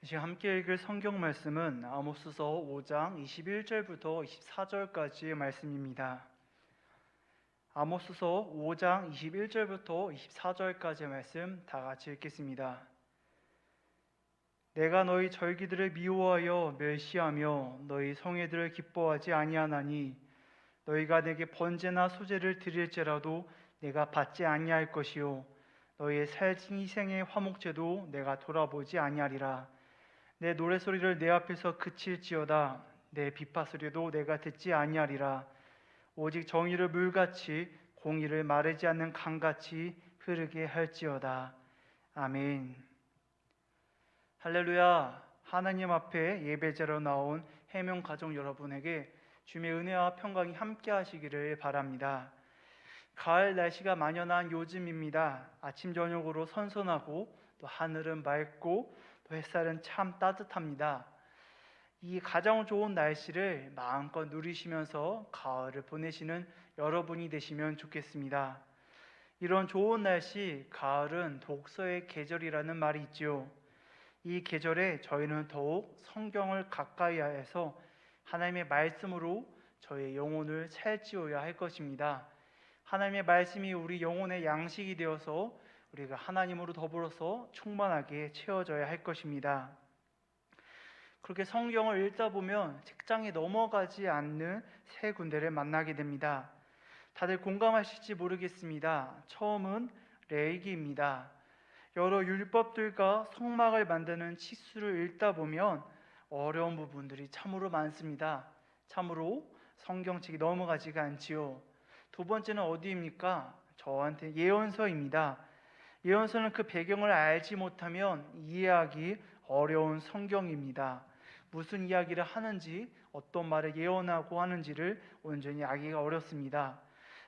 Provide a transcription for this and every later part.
지금 함께 읽을 성경 말씀은 아모스서 5장 21절부터 24절까지의 말씀입니다. 아모스서 5장 21절부터 24절까지의 말씀 다 같이 읽겠습니다. 내가 너희 절기들을 미워하여 멸시하며 너희 성회들을 기뻐하지 아니하나니 너희가 내게 번제나 소제를 드릴지라도 내가 받지 아니할 것이요 너희의 살생의 화목제도 내가 돌아보지 아니하리라. 내 노래소리를 내 앞에서 그칠지어다. 내 비파소리도 내가 듣지 아니하리라. 오직 정의를 물같이 공의를 마르지 않는 강같이 흐르게 할지어다. 아멘. 할렐루야. 하나님 앞에 예배자로 나온 해명 가족 여러분에게 주님의 은혜와 평강이 함께 하시기를 바랍니다. 가을 날씨가 만연한 요즘입니다. 아침 저녁으로 선선하고 또 하늘은 맑고 또 햇살은 참 따뜻합니다. 이 가장 좋은 날씨를 마음껏 누리시면서 가을을 보내시는 여러분이 되시면 좋겠습니다. 이런 좋은 날씨, 가을은 독서의 계절이라는 말이 있지요. 이 계절에 저희는 더욱 성경을 가까이 해서 하나님의 말씀으로 저의 영혼을 살찌워야 할 것입니다. 하나님의 말씀이 우리 영혼의 양식이 되어서 우리가 하나님으로 더불어서 충만하게 채워져야 할 것입니다. 그렇게 성경을 읽다 보면 책장에 넘어가지 않는 세 군데를 만나게 됩니다. 다들 공감하실지 모르겠습니다. 처음은 레위기입니다. 여러 율법들과 성막을 만드는 치수를 읽다 보면 어려운 부분들이 참으로 많습니다. 참으로 성경책이 넘어가지가 않지요. 두 번째는 어디입니까? 저한테 예언서입니다. 예언서는 그 배경을 알지 못하면 이해하기 어려운 성경입니다. 무슨 이야기를 하는지, 어떤 말을 예언하고 하는지를 온전히 알기가 어렵습니다.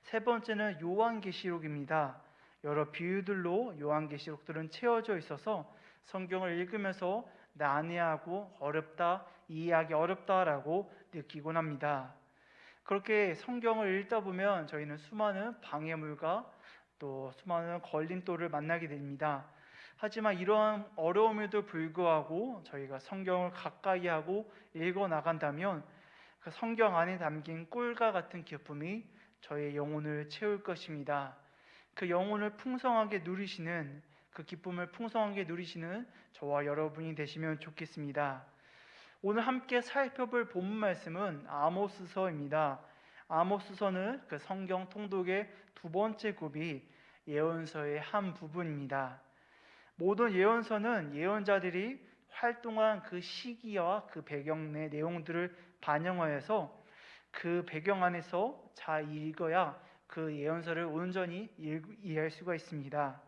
세 번째는 요한계시록입니다. 여러 비유들로 요한계시록들은 채워져 있어서 성경을 읽으면서 난해하고 어렵다, 이해하기 어렵다라고 느끼곤 합니다. 그렇게 성경을 읽다 보면 저희는 수많은 방해물과 또 수많은 걸림돌을 만나게 됩니다. 하지만 이러한 어려움에도 불구하고 저희가 성경을 가까이 하고 읽어 나간다면 그 성경 안에 담긴 꿀과 같은 기쁨이 저의 영혼을 채울 것입니다. 그 영혼을 풍성하게 누리시는, 그 기쁨을 풍성하게 누리시는 저와 여러분이 되시면 좋겠습니다. 오늘 함께 살펴볼 본문 말씀은 아모스서입니다. 아모스서는 그 성경 통독의 두 번째 굽이 예언서의 한 부분입니다. 모든 예언서는 예언자들이 활동한 그 시기와 그 배경의 내용들을 반영하여서 그 배경 안에서 잘 읽어야 그 예언서를 온전히 이해할 수가 있습니다.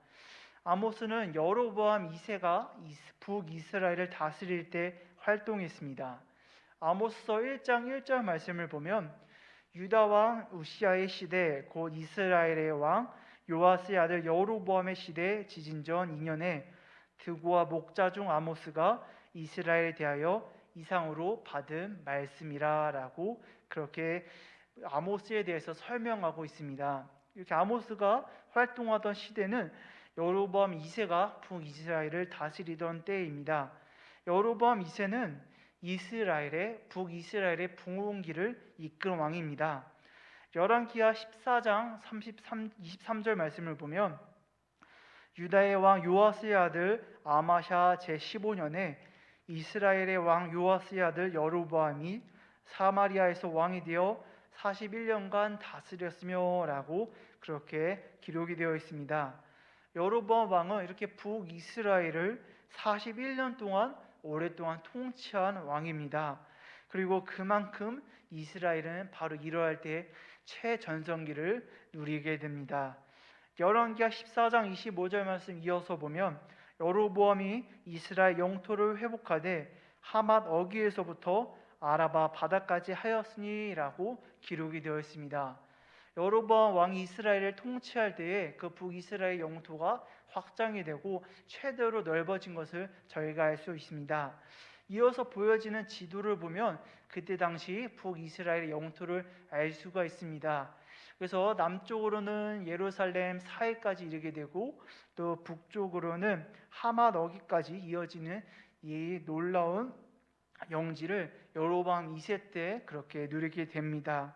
아모스는 여로보암 2세가 북이스라엘을 다스릴 때 활동했습니다. 아모스서 1장 1절 말씀을 보면 유다 왕 우시아의 시대 곧 이스라엘의 왕 요아스의 아들 여로보암의 시대 지진전 2년에 드고와 목자 중 아모스가 이스라엘에 대하여 이상으로 받은 말씀이라 라고 그렇게 아모스에 대해서 설명하고 있습니다. 이렇게 아모스가 활동하던 시대는 여로보암 2세가 북이스라엘을 다스리던 때입니다. 여로보암 2세는 북이스라엘의 부흥기를 이끈 왕입니다. 열왕기하 14장 23절 말씀을 보면 유다의 왕 요아스의 아들 아마샤 제15년에 이스라엘의 왕 요아스의 아들 여로보암이 사마리아에서 왕이 되어 41년간 다스렸으며 라고 그렇게 기록이 되어 있습니다. 여로보암 왕은 이렇게 북이스라엘을 41년 동안 오랫동안 통치한 왕입니다. 그리고 그만큼 이스라엘은 바로 이러할 때 최전성기를 누리게 됩니다. 열왕기하 14장 25절 말씀 이어서 보면 여로보암이 이스라엘 영토를 회복하되 하맛 어귀에서부터 아라바 바다까지 하였으니 라고 기록이 되어 있습니다. 여로보암 왕이 이스라엘을 통치할 때에 그 북이스라엘 영토가 확장이 되고 최대로 넓어진 것을 저희가 알 수 있습니다. 이어서 보여지는 지도를 보면 그때 당시 북이스라엘의 영토를 알 수가 있습니다. 그래서 남쪽으로는 예루살렘 사해까지 이르게 되고 또 북쪽으로는 하맛 어귀까지 이어지는 이 놀라운 영지를 여로보암 2세 때 그렇게 누리게 됩니다.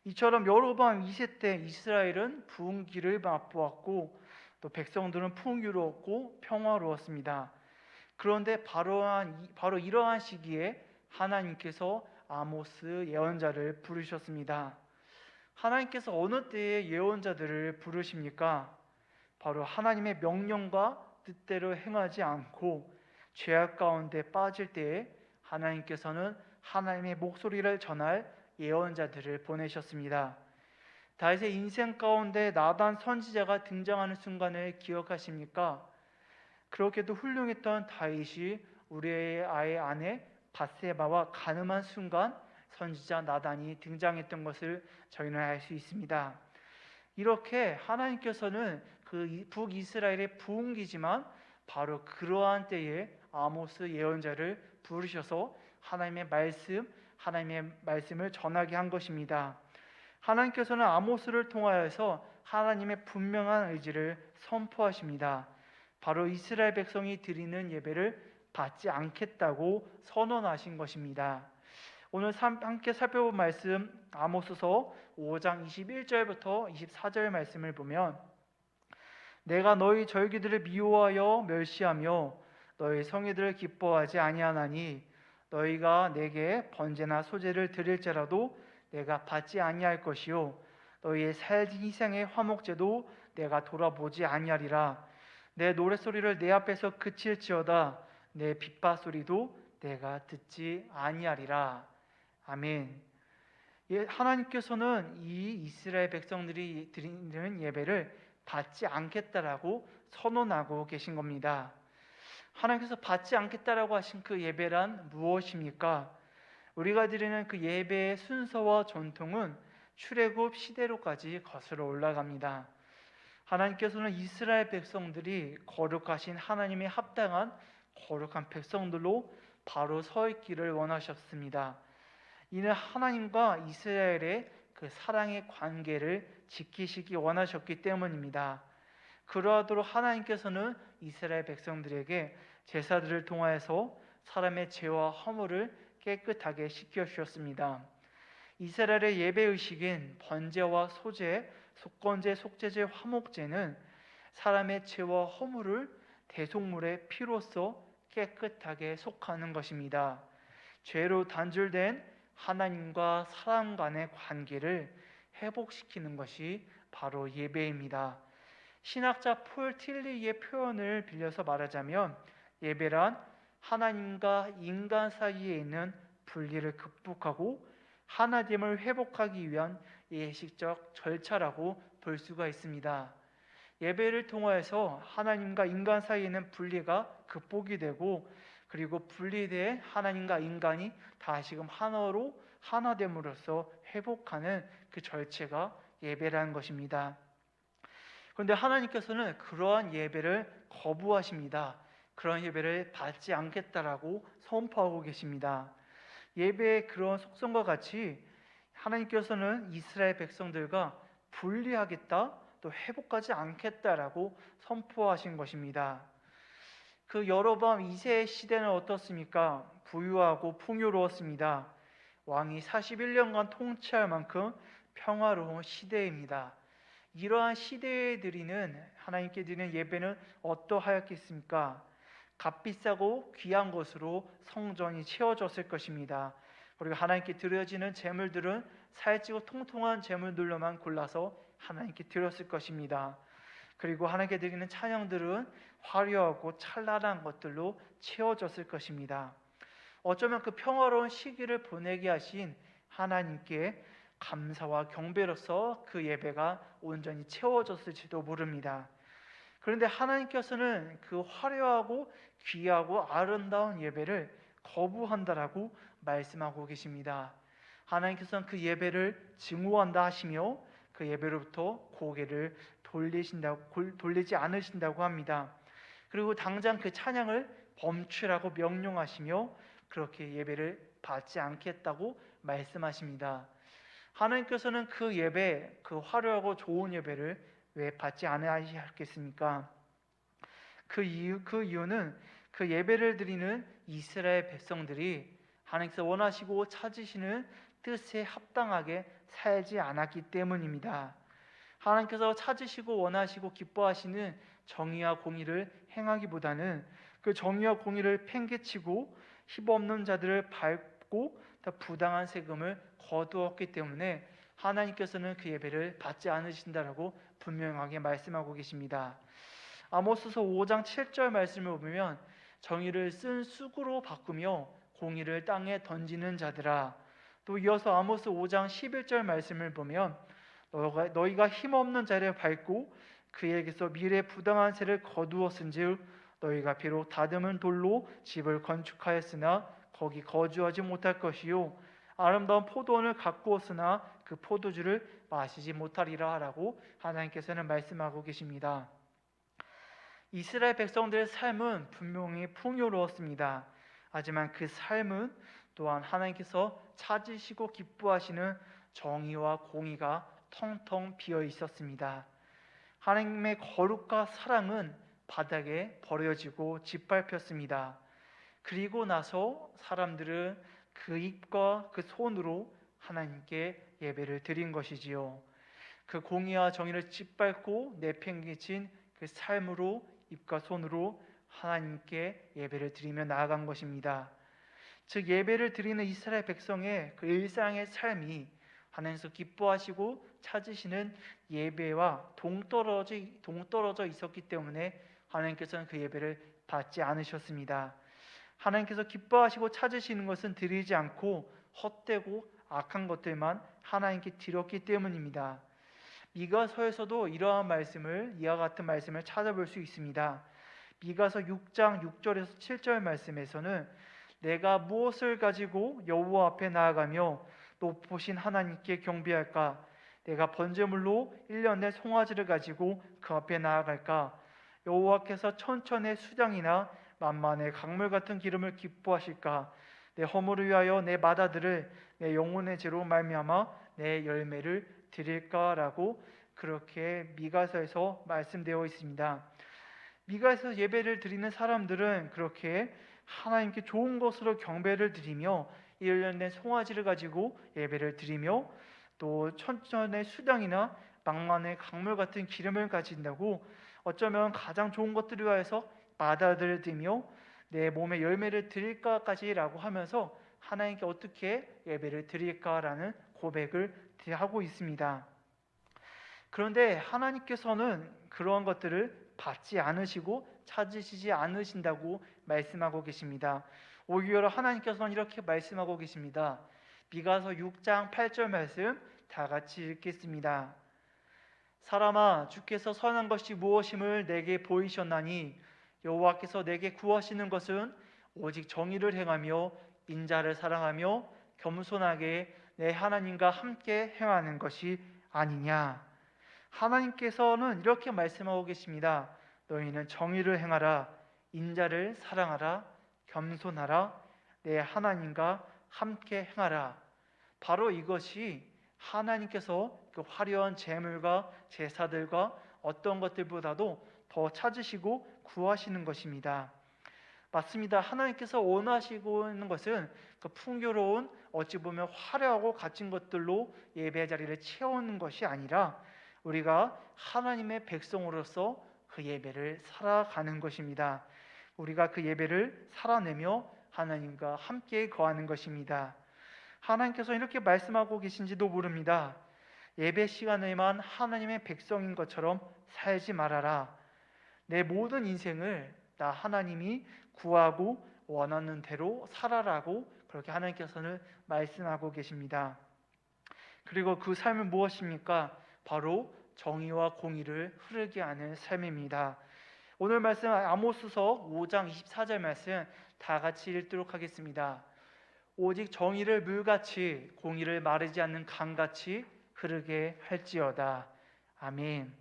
이처럼 여로보암 2세 때 이스라엘은 부흥기를 맛보았고 또 백성들은 풍요로웠고 평화로웠습니다. 그런데 바로 이러한 시기에 하나님께서 아모스 예언자를 부르셨습니다. 하나님께서 어느 때에 예언자들을 부르십니까? 바로 하나님의 명령과 뜻대로 행하지 않고 죄악 가운데 빠질 때에 하나님께서는 하나님의 목소리를 전할 예언자들을 보내셨습니다. 다윗의 인생 가운데 나단 선지자가 등장하는 순간을 기억하십니까? 그렇게도 훌륭했던 다윗이 우리의 아의 아내 밧세바와 간음한 순간 선지자 나단이 등장했던 것을 저희는 알 수 있습니다. 이렇게 하나님께서는 그 북이스라엘의 부흥기지만 바로 그러한 때에 아모스 예언자를 부르셔서 하나님의 말씀을 전하게 한 것입니다. 하나님께서는 아모스를 통하여서 하나님의 분명한 의지를 선포하십니다. 바로 이스라엘 백성이 드리는 예배를 받지 않겠다고 선언하신 것입니다. 오늘 함께 살펴본 말씀 아모스서 5장 21절부터 24절 말씀을 보면 내가 너희 절기들을 미워하여 멸시하며 너희 성회들을 기뻐하지 아니하나니 너희가 내게 번제나 소제를 드릴지라도 내가 받지 아니할 것이요 너희의 살진 희생의 화목제도 내가 돌아보지 아니하리라. 내 노랫소리를 내 앞에서 그칠지어다 내 빗바소리도 내가 듣지 아니하리라. 아멘. 하나님께서는 이 이스라엘 백성들이 드리는 예배를 받지 않겠다라고 선언하고 계신 겁니다. 하나님께서 받지 않겠다라고 하신 그 예배란 무엇입니까? 우리가 드리는 그 예배의 순서와 전통은 출애굽 시대로까지 거슬러 올라갑니다. 하나님께서는 이스라엘 백성들이 거룩하신 하나님의 합당한 거룩한 백성들로 바로 서 있기를 원하셨습니다. 이는 하나님과 이스라엘의 그 사랑의 관계를 지키시기 원하셨기 때문입니다. 그러하도록 하나님께서는 이스라엘 백성들에게 제사들을 통하여서 사람의 죄와 허물을 깨끗하게 시켜주셨습니다. 이스라엘의 예배의식인 번제와 소제, 속건제, 속죄제, 화목제는 사람의 죄와 허물을 대속물의 피로써 깨끗하게 속하는 것입니다. 죄로 단절된 하나님과 사람 간의 관계를 회복시키는 것이 바로 예배입니다. 신학자 폴 틸리의 표현을 빌려서 말하자면 예배란 하나님과 인간 사이에 있는 분리를 극복하고 하나됨을 회복하기 위한 예식적 절차라고 볼 수가 있습니다. 예배를 통하여서 하나님과 인간 사이에 있는 분리가 극복이 되고 그리고 분리된 하나님과 인간이 다시금 하나로 하나됨으로써 회복하는 그 절차가 예배라는 것입니다. 그런데 하나님께서는 그러한 예배를 거부하십니다. 그런 예배를 받지 않겠다라고 선포하고 계십니다. 예배의 그런 속성과 같이 하나님께서는 이스라엘 백성들과 분리하겠다, 또 회복하지 않겠다라고 선포하신 것입니다. 그 여로보암 2세의 시대는 어떻습니까? 부유하고 풍요로웠습니다. 왕이 41년간 통치할 만큼 평화로운 시대입니다. 이러한 시대에 드리는 하나님께 드리는 예배는 어떠하였겠습니까? 값비싸고 귀한 것으로 성전이 채워졌을 것입니다. 그리고 하나님께 드려지는 제물들은 살찌고 통통한 제물들로만 골라서 하나님께 드렸을 것입니다. 그리고 하나님께 드리는 찬양들은 화려하고 찬란한 것들로 채워졌을 것입니다. 어쩌면 그 평화로운 시기를 보내게 하신 하나님께 감사와 경배로서 그 예배가 온전히 채워졌을지도 모릅니다. 그런데 하나님께서는 그 화려하고 귀하고 아름다운 예배를 거부한다라고 말씀하고 계십니다. 하나님께서는 그 예배를 증오한다 하시며 그 예배로부터 고개를 돌리지 않으신다고 합니다. 그리고 당장 그 찬양을 멈추라고 명령하시며 그렇게 예배를 받지 않겠다고 말씀하십니다. 하나님께서는 그 예배, 그 화려하고 좋은 예배를 왜 받지 않으셨겠습니까? 그 이유는 그 예배를 드리는 이스라엘 백성들이 하나님께서 원하시고 찾으시는 뜻에 합당하게 살지 않았기 때문입니다. 하나님께서 찾으시고 원하시고 기뻐하시는 정의와 공의를 행하기보다는 그 정의와 공의를 팽개치고 힘없는 자들을 밟고 부당한 세금을 거두었기 때문에 하나님께서는 그 예배를 받지 않으신다라고 분명하게 말씀하고 계십니다. 아모스서 5장 7절 말씀을 보면 정의를 쓴 쑥으로 바꾸며 공의를 땅에 던지는 자들아. 또 이어서 아모스 5장 11절 말씀을 보면 너희가 힘없는 자를 밟고 그에게서 미래 부당한 세를 거두었은즉 너희가 비록 다듬은 돌로 집을 건축하였으나 거기 거주하지 못할 것이요 아름다운 포도원을 가꾸었으나 그 포도주를 마시지 못하리라 라고 하나님께서는 말씀하고 계십니다. 이스라엘 백성들의 삶은 분명히 풍요로웠습니다. 하지만 그 삶은 또한 하나님께서 찾으시고 기뻐하시는 정의와 공의가 텅텅 비어 있었습니다. 하나님의 거룩과 사랑은 바닥에 버려지고 짓밟혔습니다. 그리고 나서 사람들은 그 입과 그 손으로 하나님께 예배를 드린 것이지요. 그 공의와 정의를 짓밟고 내팽개친 그 삶으로 입과 손으로 하나님께 예배를 드리며 나아간 것입니다. 즉 예배를 드리는 이스라엘 백성의 그 일상의 삶이 하나님께서 기뻐하시고 찾으시는 예배와 동떨어져 있었기 때문에 하나님께서는 그 예배를 받지 않으셨습니다. 하나님께서 기뻐하시고 찾으시는 것은 드리지 않고 헛되고 악한 것들만 하나님께 드렸기 때문입니다. 미가서에서도 이러한 말씀을 이와 같은 말씀을 찾아볼 수 있습니다. 미가서 6장 6절에서 7절 말씀에서는 내가 무엇을 가지고 여호와 앞에 나아가며 높으신 하나님께 경배할까? 내가 번제물로 1년 내 송아지를 가지고 그 앞에 나아갈까? 여호와께서 천천의 수장이나 만만의 강물 같은 기름을 기뻐하실까? 내 허물을 위하여 내 맏아들을 내 영혼의 죄로 말미암아 내 열매를 드릴까라고 그렇게 미가서에서 말씀되어 있습니다. 미가에서 예배를 드리는 사람들은 그렇게 하나님께 좋은 것으로 경배를 드리며 1년 된 송아지를 가지고 예배를 드리며 또 천천의 수당이나 망만의 강물 같은 기름을 가진다고 어쩌면 가장 좋은 것들을 위하여서 맏아들을 드리며 내 몸에 열매를 드릴까까지라고 하면서 하나님께 어떻게 예배를 드릴까라는 고백을 하고 있습니다. 그런데 하나님께서는 그러한 것들을 받지 않으시고 찾으시지 않으신다고 말씀하고 계십니다. 오히려 하나님께서는 이렇게 말씀하고 계십니다. 미가서 6장 8절 말씀 다 같이 읽겠습니다. 사람아, 주께서 선한 것이 무엇임을 내게 보이셨나니 여호와께서 내게 구하시는 것은 오직 정의를 행하며 인자를 사랑하며 겸손하게 내 하나님과 함께 행하는 것이 아니냐. 하나님께서는 이렇게 말씀하고 계십니다. 너희는 정의를 행하라, 인자를 사랑하라, 겸손하라, 내 하나님과 함께 행하라. 바로 이것이 하나님께서 그 화려한 제물과 제사들과 어떤 것들보다도 더 찾으시고 구하시는 것입니다. 맞습니다. 하나님께서 원하시고 있는 것은 그 풍요로운 어찌 보면 화려하고 값진 것들로 예배 자리를 채우는 것이 아니라 우리가 하나님의 백성으로서 그 예배를 살아가는 것입니다. 우리가 그 예배를 살아내며 하나님과 함께 거하는 것입니다. 하나님께서 이렇게 말씀하고 계신지도 모릅니다. 예배 시간에만 하나님의 백성인 것처럼 살지 말아라. 내 모든 인생을 나 하나님이 구하고 원하는 대로 살아라고 그렇게 하나님께서는 말씀하고 계십니다. 그리고 그 삶은 무엇입니까? 바로 정의와 공의를 흐르게 하는 삶입니다. 오늘 말씀 아모스서 5장 24절 말씀 다 같이 읽도록 하겠습니다. 오직 정의를 물같이 공의를 마르지 않는 강같이 흐르게 할지어다. 아멘.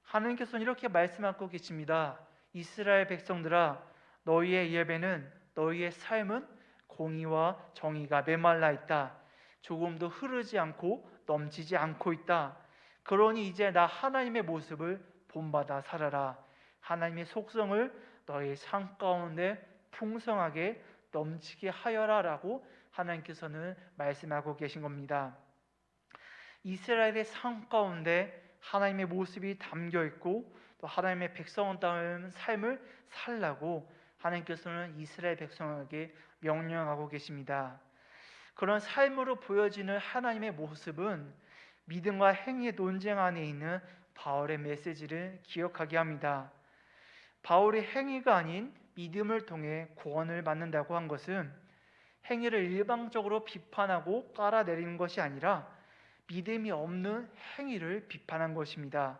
하나님께서는 이렇게 말씀하고 계십니다. 이스라엘 백성들아, 너희의 예배는, 너희의 삶은 공의와 정의가 메말라 있다. 조금도 흐르지 않고 넘치지 않고 있다. 그러니 이제 나 하나님의 모습을 본받아 살아라. 하나님의 속성을 너희 삶 가운데 풍성하게 넘치게 하여라라고 하나님께서는 말씀하고 계신 겁니다. 이스라엘의 삶 가운데 하나님의 모습이 담겨 있고 또 하나님의 백성다운 삶을 살라고 하나님께서는 이스라엘 백성에게 명령하고 계십니다. 그런 삶으로 보여지는 하나님의 모습은 믿음과 행위의 논쟁 안에 있는 바울의 메시지를 기억하게 합니다. 바울의 행위가 아닌 믿음을 통해 구원을 받는다고 한 것은 행위를 일방적으로 비판하고 깔아내리는 것이 아니라 믿음이 없는 행위를 비판한 것입니다.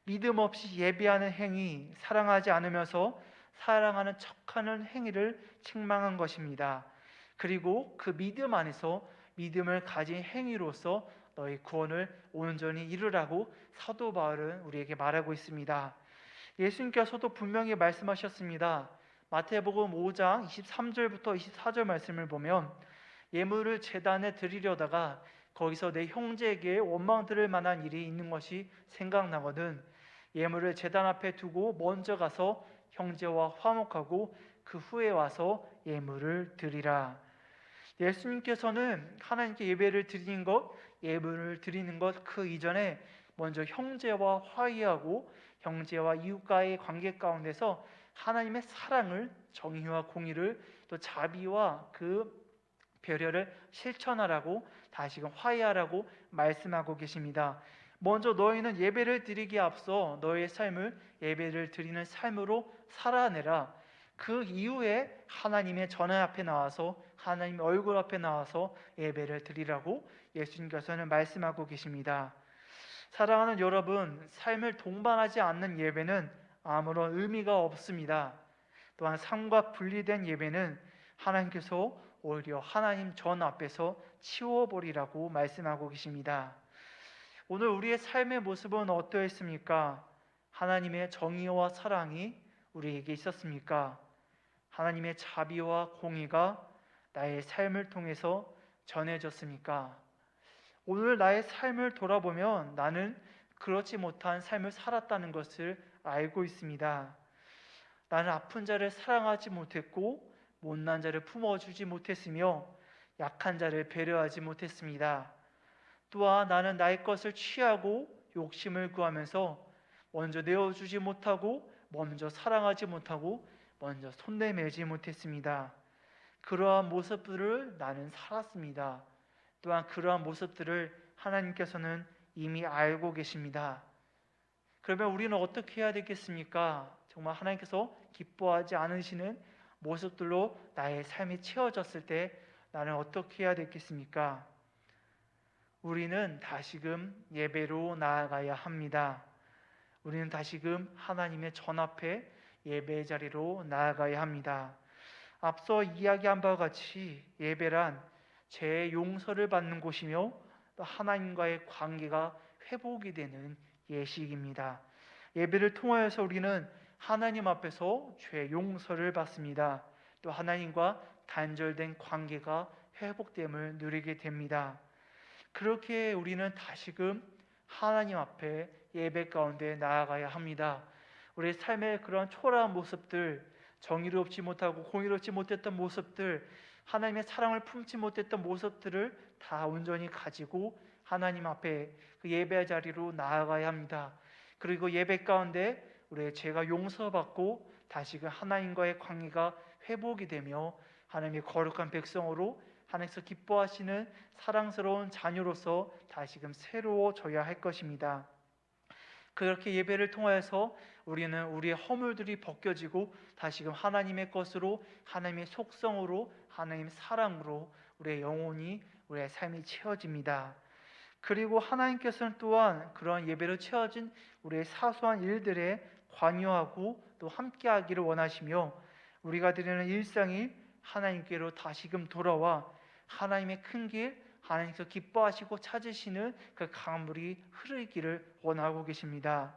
믿음 없이 예배하는 행위, 사랑하지 않으면서 사랑하는 척하는 행위를 책망한 것입니다. 그리고 그 믿음 안에서 믿음을 가진 행위로서 너희 구원을 온전히 이루라고 사도 바울은 우리에게 말하고 있습니다. 예수님께서도 분명히 말씀하셨습니다. 마태복음 5장 23절부터 24절 말씀을 보면 예물을 제단에 드리려다가 거기서 내 형제에게 원망 들을 만한 일이 있는 것이 생각나거든 예물을 제단 앞에 두고 먼저 가서 형제와 화목하고 그 후에 와서 예물을 드리라. 예수님께서는 하나님께 예배를 드리는 것, 예물을 드리는 것 그 이전에 먼저 형제와 화해하고 형제와 이웃과의 관계 가운데서 하나님의 사랑을, 정의와 공의를, 또 자비와 그 배려를 실천하라고 다시금 화해하라고 말씀하고 계십니다. 먼저 너희는 예배를 드리기에 앞서 너희의 삶을 예배를 드리는 삶으로 살아내라. 그 이후에 하나님의 전화 앞에 나와서 하나님의 얼굴 앞에 나와서 예배를 드리라고 예수님께서는 말씀하고 계십니다. 사랑하는 여러분, 삶을 동반하지 않는 예배는 아무런 의미가 없습니다. 또한 삶과 분리된 예배는 하나님께서 오히려 하나님 전 앞에서 치워버리라고 말씀하고 계십니다. 오늘 우리의 삶의 모습은 어떠했습니까? 하나님의 정의와 사랑이 우리에게 있었습니까? 하나님의 자비와 공의가 나의 삶을 통해서 전해졌습니까? 오늘 나의 삶을 돌아보면 나는 그렇지 못한 삶을 살았다는 것을 알고 있습니다. 나는 아픈 자를 사랑하지 못했고 못난 자를 품어주지 못했으며 약한 자를 배려하지 못했습니다. 또한 나는 나의 것을 취하고 욕심을 구하면서 먼저 내어주지 못하고 먼저 사랑하지 못하고 먼저 손내밀지 못했습니다. 그러한 모습들을 나는 살았습니다. 또한 그러한 모습들을 하나님께서는 이미 알고 계십니다. 그러면 우리는 어떻게 해야 되겠습니까? 정말 하나님께서 기뻐하지 않으시는 모습들로 나의 삶이 채워졌을 때 나는 어떻게 해야 되겠습니까? 우리는 다시금 예배로 나아가야 합니다. 우리는 다시금 하나님의 전 앞에 예배의 자리로 나아가야 합니다. 앞서 이야기한 바와 같이 예배란 죄의 용서를 받는 곳이며 또 하나님과의 관계가 회복이 되는 예식입니다. 예배를 통하여서 우리는 하나님 앞에서 죄 용서를 받습니다. 또 하나님과 단절된 관계가 회복됨을 누리게 됩니다. 그렇게 우리는 다시금 하나님 앞에 예배 가운데 나아가야 합니다. 우리의 삶의 그런 초라한 모습들, 정의롭지 못하고 공의롭지 못했던 모습들, 하나님의 사랑을 품지 못했던 모습들을 다 온전히 가지고 하나님 앞에 그 예배 자리로 나아가야 합니다. 그리고 예배 가운데 우리의 죄가 용서받고 다시금 하나님과의 관계가 회복이 되며 하나님의 거룩한 백성으로 하나님께서 기뻐하시는 사랑스러운 자녀로서 다시금 새로워져야 할 것입니다. 그렇게 예배를 통하여서 우리는 우리의 허물들이 벗겨지고 다시금 하나님의 것으로, 하나님의 속성으로, 하나님의 사랑으로 우리의 영혼이, 우리의 삶이 채워집니다. 그리고 하나님께서는 또한 그런 예배로 채워진 우리의 사소한 일들에 관여하고 또 함께하기를 원하시며 우리가 드리는 일상이 하나님께로 다시금 돌아와 하나님의 큰 길, 하나님께서 기뻐하시고 찾으시는 그 강물이 흐르기를 원하고 계십니다.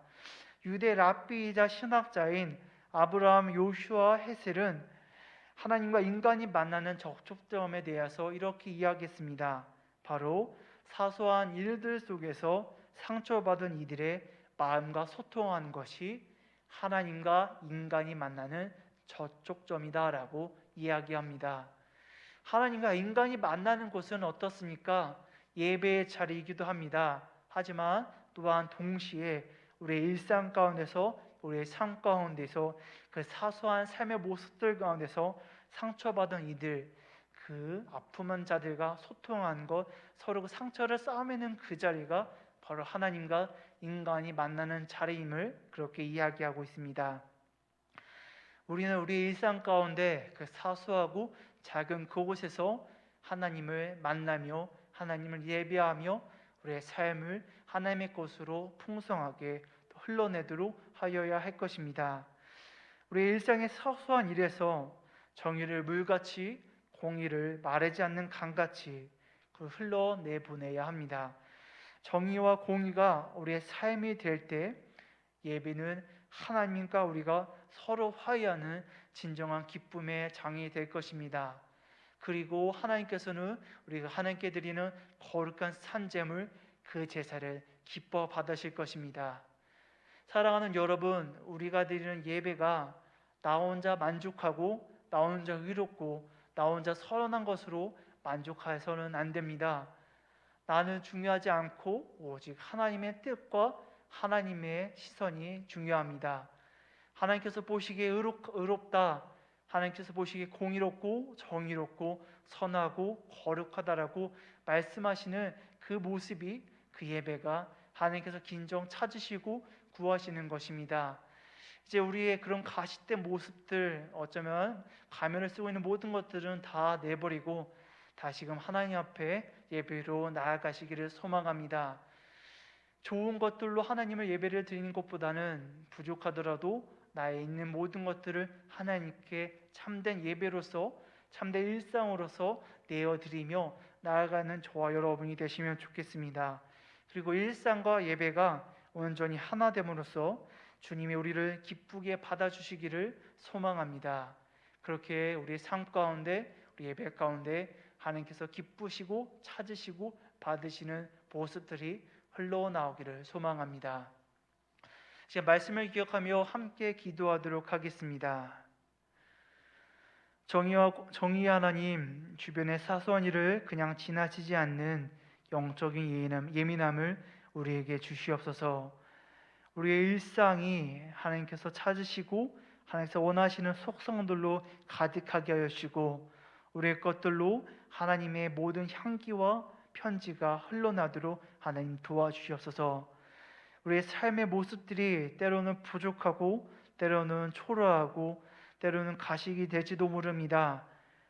유대 랍비이자 신학자인 아브라함 요슈아 헤셀은 하나님과 인간이 만나는 접촉점에 대해서 이렇게 이야기했습니다. 바로 사소한 일들 속에서 상처받은 이들의 마음과 소통하는 것이 하나님과 인간이 만나는 저촉점이다라고 이야기합니다. 하나님과 인간이 만나는 곳은 어떻습니까? 예배의 자리이기도 합니다. 하지만 또한 동시에 우리의 일상 가운데서, 우리의 삶 가운데서, 그 사소한 삶의 모습들 가운데서 상처받은 이들, 그 아픔한 자들과 소통하는 것, 서로 그 상처를 싸매는 그 자리가 바로 하나님과 인간이 만나는 자리임을 그렇게 이야기하고 있습니다. 우리는 우리 일상 가운데 그 사소하고 작은 그곳에서 하나님을 만나며 하나님을 예배하며 우리의 삶을 하나님의 것으로 풍성하게 흘러내도록 하여야 할 것입니다. 우리의 일상의 사소한 일에서 정의를 물같이, 공의를 마르지 않는 강같이 흘러내보내야 합니다. 정의와 공의가 우리의 삶이 될 때 예배는 하나님과 우리가 서로 화해하는 진정한 기쁨의 장이 될 것입니다. 그리고 하나님께서는 우리가 하나님께 드리는 거룩한 산제물, 그 제사를 기뻐 받으실 것입니다. 사랑하는 여러분, 우리가 드리는 예배가 나 혼자 만족하고 나 혼자 의롭고 나 혼자 선한 것으로 만족해서는 안 됩니다. 나는 중요하지 않고 오직 하나님의 뜻과 하나님의 시선이 중요합니다. 하나님께서 보시기에 의롭다, 하나님께서 보시기에 공의롭고 정의롭고 선하고 거룩하다라고 말씀하시는 그 모습이, 그 예배가 하나님께서 긴정 찾으시고 구하시는 것입니다. 이제 우리의 그런 가시된 모습들, 어쩌면 가면을 쓰고 있는 모든 것들은 다 내버리고 다시금 하나님 앞에 예배로 나아가시기를 소망합니다. 좋은 것들로 하나님을 예배를 드리는 것보다는 부족하더라도 나의 있는 모든 것들을 하나님께 참된 예배로서, 참된 일상으로서 내어드리며 나아가는 저와 여러분이 되시면 좋겠습니다. 그리고 일상과 예배가 온전히 하나 됨으로써 주님이 우리를 기쁘게 받아주시기를 소망합니다. 그렇게 우리의 삶 가운데, 우리 예배 가운데 하나님께서 기쁘시고 찾으시고 받으시는 모습들이 흘러나오기를 소망합니다. 이제 말씀을 기억하며 함께 기도하도록 하겠습니다. 정의 하나님, 주변의 사소한 일을 그냥 지나치지 않는 영적인 예민함을 우리에게 주시옵소서. 우리의 일상이 하나님께서 찾으시고 하나님께서 원하시는 속성들로 가득하게 하여 주시고 우리의 것들로 하나님의 모든 향기와 편지가 흘러나도록 하나님 도와주시옵소서. 우리의 삶의 모습들이 때로는 부족하고 때로는 초라하고 때로는 가식이 될지도 모릅니다.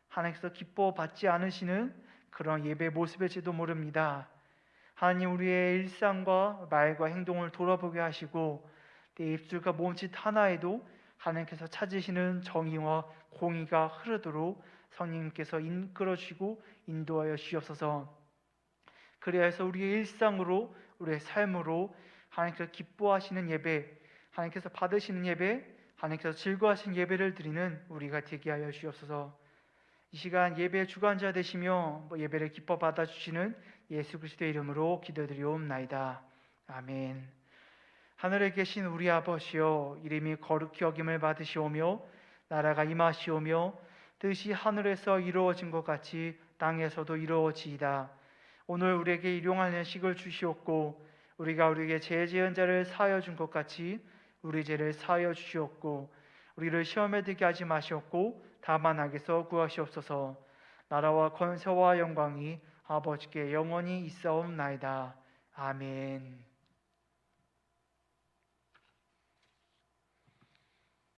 하나님께서 기뻐 받지 않으시는 그런 예배 모습일지도 모릅니다. 하나님, 우리의 일상과 말과 행동을 돌아보게 하시고 내 입술과 몸짓 하나에도 하나님께서 찾으시는 정의와 공의가 흐르도록 성령님께서 이끌어 주시고 인도하여 주시옵소서. 그리하여서 우리의 일상으로, 우리의 삶으로 하나님께서 기뻐하시는 예배, 하나님께서 받으시는 예배, 하나님께서 즐거워하시는 예배를 드리는 우리가 되게 하여 주옵소서. 이 시간 예배의 주관자 되시며 예배를 기뻐 받아주시는 예수 그리스도의 이름으로 기도드리옵나이다. 아멘. 하늘에 계신 우리 아버지여, 이름이 거룩히 여김을 받으시오며 나라가 임하시오며 뜻이 하늘에서 이루어진 것 같이 땅에서도 이루어지이다. 오늘 우리에게 일용할 양식을 주시옵고 우리가 우리에게 죄 지은 자를 사하여 준 것 같이 우리 죄를 사하여 주시옵고 우리를 시험에 들게 하지 마시옵고 다만 악에서 구하시옵소서. 나라와 권세와 영광이 아버지께 영원히 있사옵나이다. 아멘.